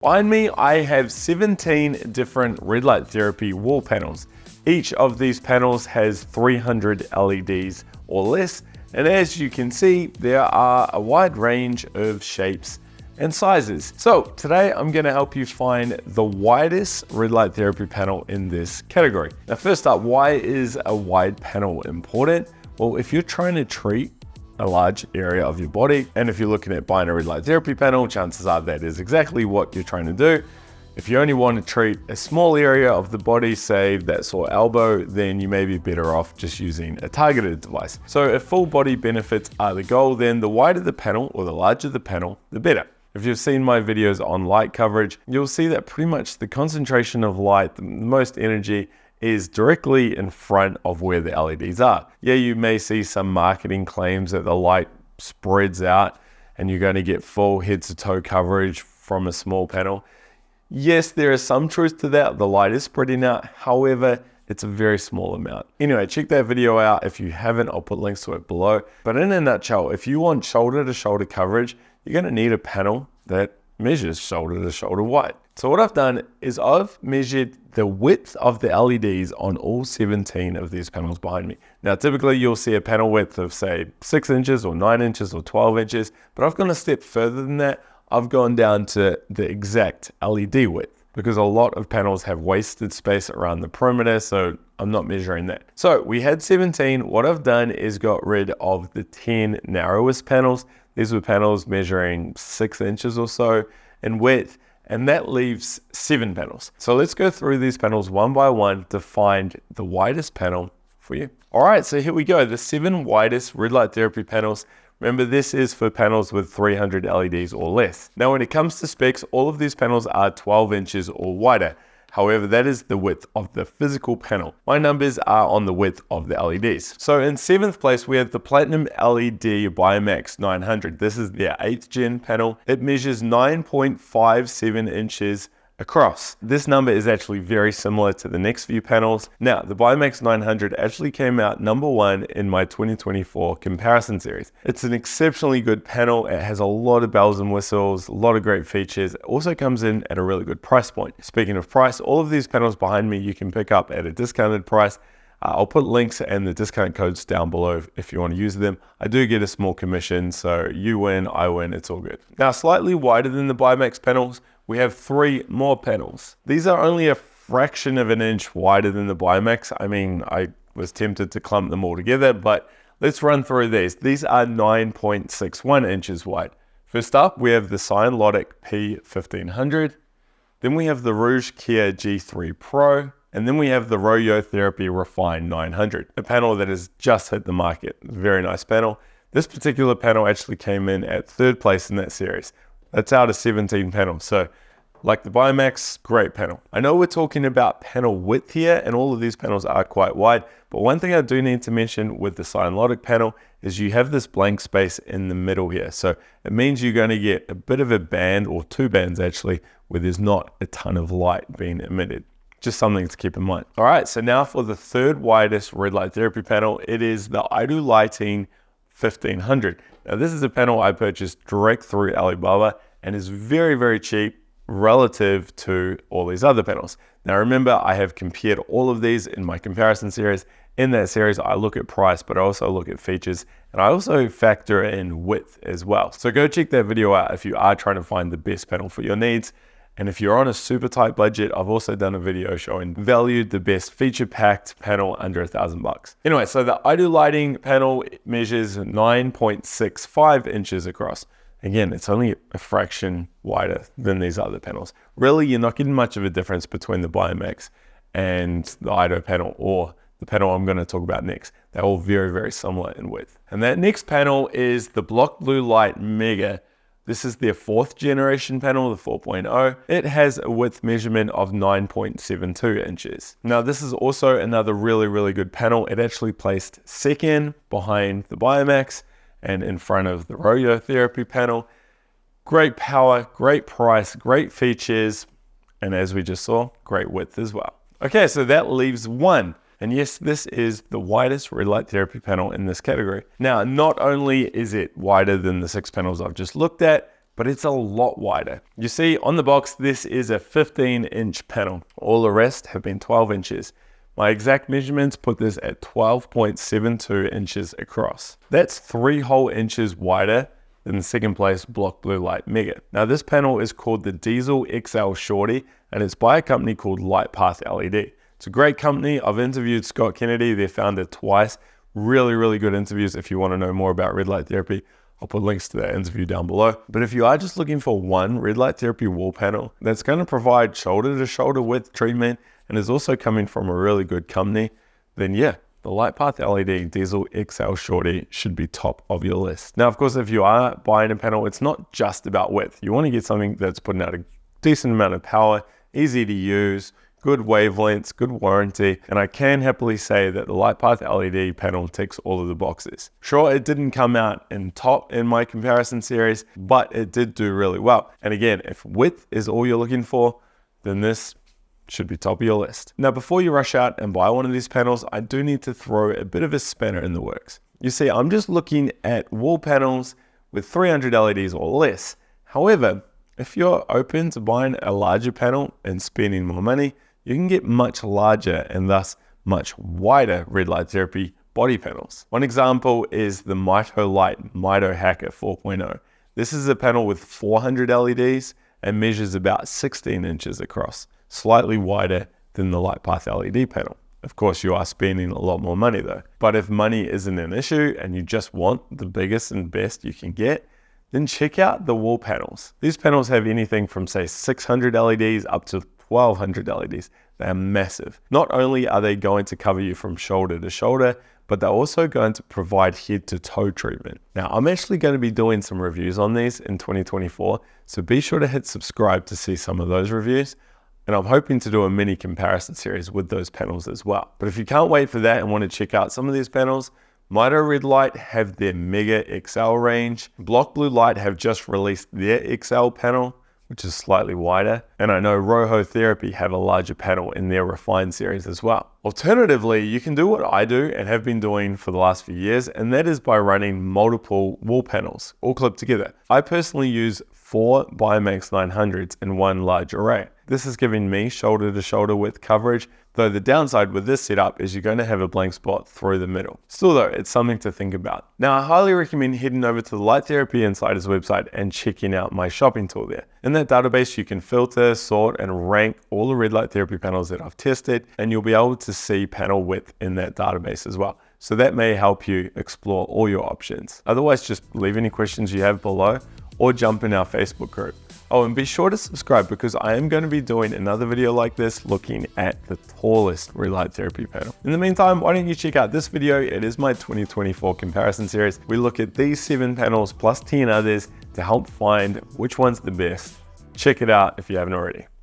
Behind me, I have 17 different red light therapy wall panels. Each of these panels has 300 LEDs or less, and as you can see, there are a wide range of shapes and sizes. So today I'm going to help you find the widest red light therapy panel in this category. Now first up, why is a wide panel important? Well, if you're trying to treat a large area of your body, and if you're looking at buying a red light therapy panel, chances are that is exactly what you're trying to do. If you only want to treat a small area of the body, say that sore elbow, then you may be better off just using a targeted device. So if full body benefits are the goal, then the wider the panel or the larger the panel, the better. If you've seen my videos on light coverage, you'll see that pretty much the concentration of light, the most energy, is directly in front of where the LEDs are. Yeah, you may see some marketing claims that the light spreads out and you're going to get full head to toe coverage from a small panel. Yes, there is some truth to that. The light is spreading out. However, it's a very small amount. Anyway, check that video out. If you haven't, I'll put links to it below. But in a nutshell, if you want shoulder to shoulder coverage, you're going to need a panel that measures shoulder to shoulder wide. So what I've done is I've measured the width of the LEDs on all 17 of these panels behind me. Now, typically you'll see a panel width of say 6 inches or 9 inches or 12 inches, but I've gone a step further than that. I've gone down to the exact LED width because a lot of panels have wasted space around the perimeter, so I'm not measuring that. So we had 17. What I've done is got rid of the 10 narrowest panels. These were panels measuring 6 inches or so in width, and that leaves 7 panels. So let's go through these panels one by one to find the widest panel for you. All right, so here we go. The 7 widest red light therapy panels. Remember, this is for panels with 300 LEDs or less. Now, when it comes to specs, all of these panels are 12 inches or wider. However, that is the width of the physical panel. My numbers are on the width of the LEDs. So in 7th place, we have the Platinum LED Biomax 900. This is their 8th gen panel. It measures 9.57 inches across. This number is actually very similar to the next few panels. Now, the Biomax 900 actually came out #1 in my 2024 comparison series. It's an exceptionally good panel. It has a lot of bells and whistles, a lot of great features. It also comes in at a really good price point. Speaking of price, all of these panels behind me you can pick up at a discounted price. I'll put links and the discount codes down below if you want to use them. I do get a small commission, so you win, I win, it's all good. Now, slightly wider than the Biomax panels, we have 3 more panels. These are only a fraction of an inch wider than the Biomax. I mean, I was tempted to clump them all together, but let's run through these. These are 9.61 inches wide. First up, we have the Cyanotic P1500. Then we have the Rouge Kia G3 Pro. And then we have the Royo Therapy Refine 900, a panel that has just hit the market. Very nice panel. This particular panel actually came in at 3rd place in that series. That's out of 17 panels. So like the Biomax, great panel. I know we're talking about panel width here, and all of these panels are quite wide, but one thing I do need to mention with the Cyanotic panel is you have this blank space in the middle here. So it means you're going to get a bit of a band, or 2 bands actually, where there's not a ton of light being emitted. Just something to keep in mind. All right, so now for the 3rd widest red light therapy panel, it is the Idle Lighting 1500. Now this is a panel I purchased direct through Alibaba and is very, very cheap relative to all these other panels. Now remember, I have compared all of these in my comparison series. In that series, I look at price, but I also look at features, and I also factor in width as well. So go check that video out if you are trying to find the best panel for your needs. And if you're on a super tight budget, I've also done a video showing valued the best feature-packed panel under $1,000. Anyway, so the Idle Lighting panel measures 9.65 inches across. Again, it's only a fraction wider than these other panels. Really, you're not getting much of a difference between the Biomax and the Ido panel, or the panel I'm going to talk about next. They're all very, very similar in width. And that next panel is the Block Blue Light Mega. This is their 4th generation panel, the 4.0. It has a width measurement of 9.72 inches. Now, this is also another really, really good panel. It actually placed 2nd behind the Biomax and in front of the Royo Therapy panel. Great power, great price, great features, and as we just saw, great width as well. Okay, so that leaves 1. And yes, this is the widest red light therapy panel in this category. Now, not only is it wider than the 6 panels I've just looked at, but it's a lot wider. You see on the box, this is a 15-inch panel. All the rest have been 12 inches. My exact measurements put this at 12.72 inches across. That's 3 whole inches wider than the second place Block Blue Light Mega. Now this panel is called the Diesel XL Shorty, and it's by a company called Lightpath LED. It's a great company. I've interviewed Scott Kennedy, their founder, twice. Really good interviews. If you want to know more about red light therapy, I'll put links to that interview down below. But if you are just looking for one red light therapy wall panel that's going to provide shoulder to shoulder width treatment and is also coming from a really good company, then yeah, the Lightpath LED Diesel XL Shorty should be top of your list. Now, of course, if you are buying a panel, it's not just about width. You want to get something that's putting out a decent amount of power, easy to use, good wavelengths, good warranty, and I can happily say that the Lightpath LED panel ticks all of the boxes. Sure, it didn't come out in top in my comparison series, but it did do really well. And again, if width is all you're looking for, then this should be top of your list. Now, before you rush out and buy one of these panels, I do need to throw a bit of a spanner in the works. You see, I'm just looking at wall panels with 300 LEDs or less. However, if you're open to buying a larger panel and spending more money, you can get much larger and thus much wider red light therapy body panels. One example is the Mito Light Mito Hacker 4.0. This is a panel with 400 LEDs and measures about 16 inches across, slightly wider than the Lightpath LED panel. Of course, you are spending a lot more money though. But if money isn't an issue and you just want the biggest and best you can get, then check out the wall panels. These panels have anything from say 600 LEDs up to 1200 LEDs. They are massive. Not only are they going to cover you from shoulder to shoulder, but they're also going to provide head to toe treatment. Now, I'm actually going to be doing some reviews on these in 2024, so be sure to hit subscribe to see some of those reviews. And I'm hoping to do a mini comparison series with those panels as well. But if you can't wait for that and want to check out some of these panels, Mito Red Light have their Mega XL range. Block Blue Light have just released their XL panel, which is slightly wider. And I know Roho Therapy have a larger panel in their Refine series as well. Alternatively, you can do what I do and have been doing for the last few years, and that is by running multiple wall panels, all clipped together. I personally use 4 Biomax 900s in one large array. This is giving me shoulder to shoulder width coverage, though the downside with this setup is you're going to have a blank spot through the middle. Still though, it's something to think about. Now, I highly recommend heading over to the Light Therapy Insiders website and checking out my shopping tool there. In that database, you can filter, sort, and rank all the red light therapy panels that I've tested, and you'll be able to see panel width in that database as well. So that may help you explore all your options. Otherwise, just leave any questions you have below or jump in our Facebook group. Oh, and be sure to subscribe because I am going to be doing another video like this looking at the tallest red light therapy panel. In the meantime, why don't you check out this video? It is my 2024 comparison series. We look at these 7 panels plus 10 others to help find which one's the best. Check it out if you haven't already.